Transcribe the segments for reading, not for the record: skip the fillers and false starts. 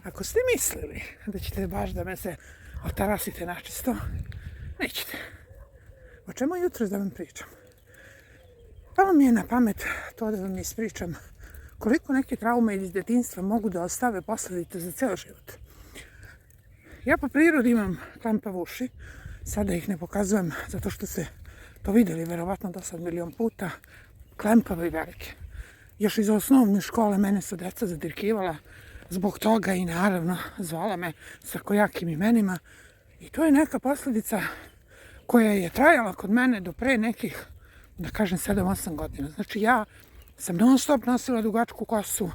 Ako ste mislili da ćete baš da me se otarasite načisto, nećete. O čemu jutros da vam pričam? Palo mi je na pamet to da vam ispričam koliko neke traume iz detinjstva mogu da ostave posljedice za ceo život. Ja po prirodi imam klempav uši, sada ih ne pokazujem zato što ste to vidjeli verovatno do sad milion puta, klempave i velike. Još iz osnovne škole mene su deca zadirkivala zbog toga i naravno zvala me sa kojakim imenima. I to je neka posljedica koja je trajala kod mene do pre nekih, da kažem, 7-8 godina. Znači ja sam non stop nosila dugačku kosu,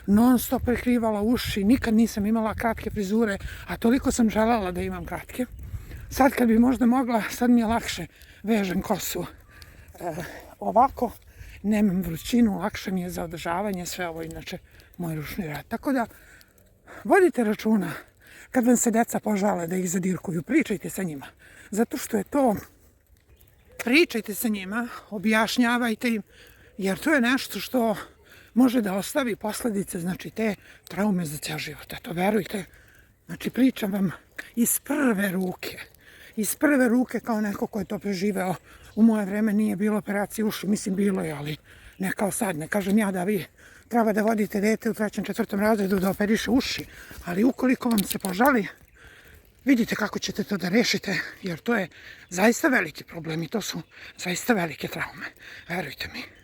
non stop prekrivala uši, nikad nisam imala kratke frizure, a toliko sam želela da imam kratke. Sad kad bi možda mogla, sad mi je lakše, vežem kosu ovako, nemam vrućinu, lakše mi je za održavanje, sve ovo inače moj ručni rad. Tako da vodite računa kad vam se deca požale da ih zadirkuju, pričajte sa njima. Zato što je to, pričajte sa njima, objašnjavajte im, jer to je nešto što može da ostavi posljedice, znači te traume za ceo život. Eto, verujte, znači pričam vam iz prve ruke. Iz prve ruke kao neko ko je to preživeo. U moje vreme nije bilo operacije uši, mislim bilo je, ali ne kao sad. Ne kažem ja da vi treba da vodite dete u 3. 4. razredu da operiše uši, ali ukoliko vam se požali, vidite kako ćete to da rešite, jer to je zaista veliki problem i to su zaista velike traume. Verujte mi.